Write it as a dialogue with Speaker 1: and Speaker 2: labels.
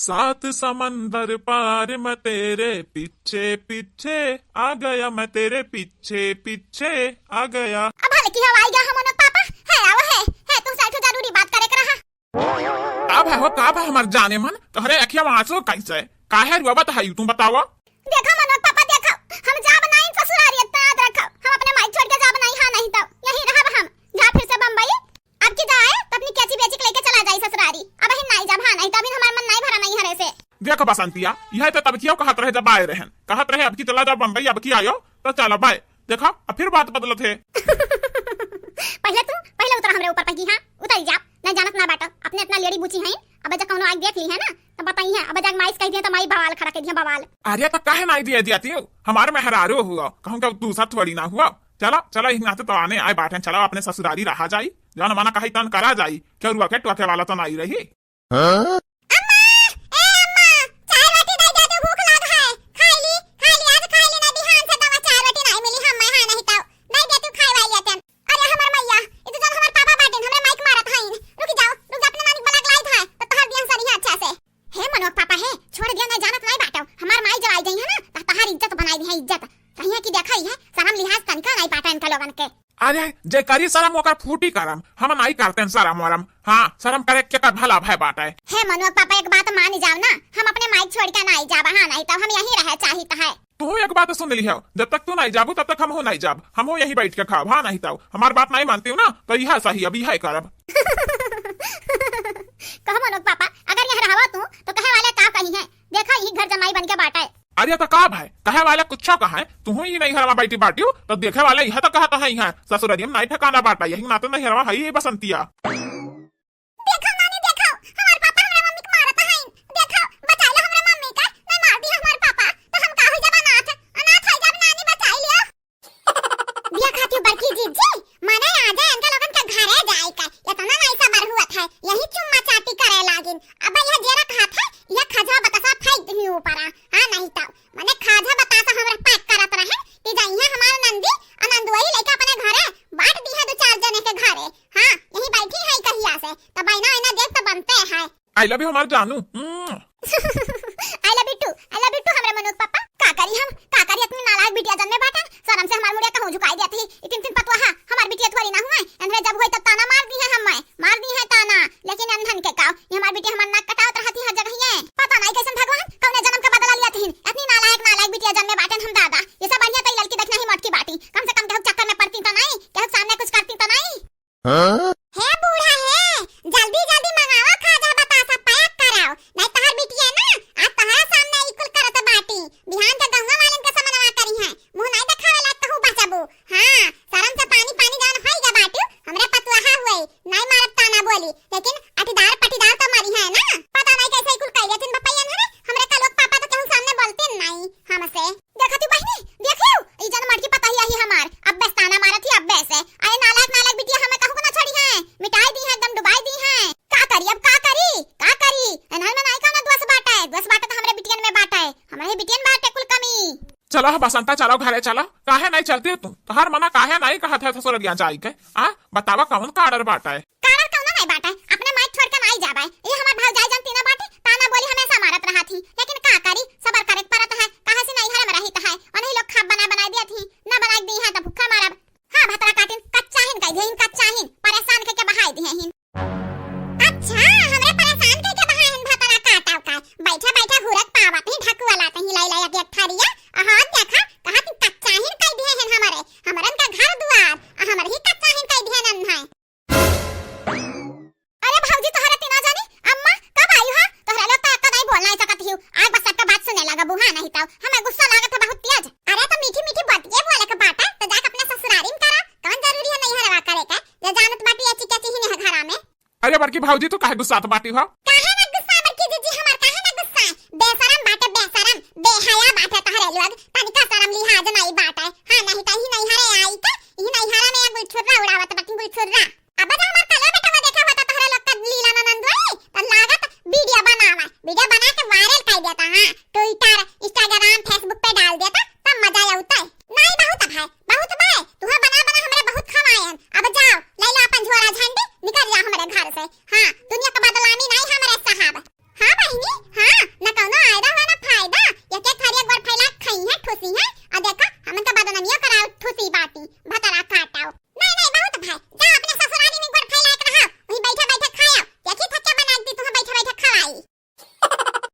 Speaker 1: सात समंदर पार मैं तेरे पीछे पीछे आ गया, मैं तेरे पीछे पीछे आ गया।
Speaker 2: अब हाल की हवा आई गया हम पापा है आवा है तुम साथ जरूरी बात करे कर रहा।
Speaker 1: अब है हो का हमार जाने मन तोहरे अखिया में आंसू कैसे काहे रुआ बताई तुम बताओ।
Speaker 2: देखा मनोज पापा देखा हम जा बनाई ससुरारी याद रखा हम अपने माई छोड़ के जा बनाई हां नहीं तो यहीं रहा हम जा फिर से बम्बई अब की जाए तो अपनी कैची बेची लेके चला जाई ससुरारी अब ही नहीं जा हां नहीं तो अभी हमार मन नहीं भरा नहीं हरे से।
Speaker 1: देखो बसंतिया यह तो तब कियो कहत रहे जब आए रहन कहत रहे अब की चला जा बम्बई अब की आयो तो चलो बाय देखा अब फिर बात बदलत है।
Speaker 2: पहले उतर हमरे ऊपर पगी हां उतर जा ना जानत ना बाटा अपने अपना लेडी बुची हैं अब जब कौनो आग देख ली है ना तो बताई है अब जब माइस कह दिया तो माई बवाल खड़ा कर दिया बवाल।
Speaker 1: अरे तो काहे नहीं दिया दियाती हो हमारे में हरारो हुआ कहूं का दूसरा थोड़ी ना हुआ। चलो चलो एक नाते तो आने आए बाटे चलो अपने ससुरारी रहा जाई जान माना कहीं तन करा जाई क्या रुआ के टोके वाला तो नहीं रही। अरे जे करी शरम ओकर फूटी करम हम नहीं करते शरम वरम हाँ शरम करे के कर भला भय बाटा है
Speaker 2: मनोज पापा एक बात मान जाओ ना हम अपने माइक छोड़ के नहीं जाब हाँ नहीं तो हम यहीं रहे चाहिए है।
Speaker 1: तू एक बात सुन ली है जब तक तू नहीं जाबू तब तक हम हो नहीं जाब हम हो यहीं बैठ के खाब हाँ नहीं तो हमारी बात नहीं मानती हूँ ना तो यह सही अभी है करब।
Speaker 2: कहो मनोज पापा अगर यहाँ रहा तू तो कहे वाले का कही है देखा यही घर जमाई बन के बाटा है।
Speaker 1: अरे तो का भाई कहे वाले कुछ कहा है तू ही नहीं हरवा बैठी बाटियो तो देखे वाले यह तो कहता है यहाँ ससुरारी में नहीं ठिकाना बाटा यही ना तो नहीं हरवा है बसंतिया।
Speaker 2: देखो नानी देखो हमारे पापा हमारे मम्मी को मारता है देखो बचा लो हमारे मम्मी का नहीं मार दी हमारे पापा तो हम का हो जब अनाथ है जब नानी बचा लियो। बिया खाती बड़की जीजी माने आ जाए इनका लोगन के घरे जाए का ये तो ना ऐसा बर हुआ था यही चुम्मा चाटी करे लागिन अब यह जेरा खात है यह खजा बतासा फेंक दी ऊपर हां नहीं तो माने खाजा बतासा हमरा पैक करत रहे कि जाइए हमार नंदी आनंद वही लेके अपने घरे बांट दी है दो चार जने के घरे हां यही बैठी है कहिया से तो भाई ना देख तो बनते हैं।
Speaker 1: आई लव यू हमार जानू
Speaker 2: आई लव यू टू हमरे मनोज पापा का करी अपनी नालायक बिटिया जन्मे बाटा शर्म से हमार मुड़िया कहूं झुकाई देती इतन पतवा हां हमार बिटिया थोड़ी ना हुआ अंधरे जब होई तब ताना मार दी है हम मार दी है ताना लेकिन अंधन के काव ये हमार बिटिया हमार नाक कटावत रहती हर जगह ये पता नहीं कैसे भगवान कौने जन्म का बदला लिया थी इतनी नालायक बिटिया जन्मे बाटन हम दादा ये सब बढ़िया तई लड़की देखना ही मटकी बाटी कम से कम कहू चक्कर में पड़ती तो नहीं कहू सामने कुछ करती तो नहीं। है बूढ़ा है जल्दी जल्दी मंगाओ खाजा बतासा पैक कराओ नहीं तहर बिटिया ना आज तहरा सामने इकुल करत बाटी बिहान के गंगा वालन के समनवा करी है मुंह नहीं दिखावे लायक कहू बचबू हां शरम से पानी जान होई गा बाटू हमरे पतवाहा हुई नहीं मारत ताना बोली लेकिन पटीदार तो मरी है ना पता नहीं कैसे इकुल कइले तिन बपैयन है हमरे का लोग पापा तो कहू सामने बोलते नहीं हमसे देखती बहनी देखियो ई जन मटकी पता ही है हमार अब बस ताना मारत ही अब से अरे नालायक बिटिया हमें कहू ना छोड़ी है मिटाई दी है एकदम डुबाई दी है का करी अब का करी एनहल में नहीं कहना दोस बाटा तो हमरे बिटियन में बाटा है हमरे बिटियन बाटे कुल कमी।
Speaker 1: चलो बसंता चलो घरे चलो काहे नहीं चलती तुम तो हर मना काहे नहीं कहा था ससुरालिया जाई के आ बतावा कौन का ऑर्डर बाटा है
Speaker 2: कारण कौन नहीं बाटा है अपने माइक छोड़ के नहीं जाबे ये हमार भौजाई जानती ना बाटे ताना बोली हमेशा मारत रहा थी लेकिन का करी सबर करे परत है कहां से नहीं हरे में रही है और नहीं लोग खाब बना दिया थी ना बना दी है तो भूखा मारब हां भतरा काटिन कच्चा हिन कह देहिन कच्चा हिन परेशान के बहाई दी हिन अच्छा हमरे परेशान के बहाई हिन भतरा काटाव का बैठा हुरत पावत ही ढकुआ लाते ही लाई लाई एक थारिया हां देखा कहा कि कच्चा हिन कह दिए हैं हमरन का घर दुआर हमर ही कच्चा हिन कह दिए नन है। अरे भौजी तोहरा तीना जानी अम्मा कब आई हो तोहरा लोग तो नहीं बोलना है सकत हियो आज बस सबका बात सुने लगा बुहा नहीं तो हमें गुस्सा लागत है बहुत तेज। अरे तो मीठी बात ये बोले के बाटा तो जाके अपने ससुरारी में करा कौन जरूरी है नहीं हरवा करे का जे जानत बाटी अच्छी कैसी ही है घरा में।
Speaker 1: अरे बड़की भाऊजी तू काहे गुस्सा बाटी हो
Speaker 2: काहे ना गुस्सा बड़की जीजी हमार काहे ना गुस्सा बेशरम बाटे बेशरम बेहया बाटे तहरे लोग तनिका शरम लिहाज नहीं बाटे हां नहीं तो ही नहीं हरे आई का ही नहीं हरा में गुल छुर्रा उड़ावत बाटी गुल छुर्रा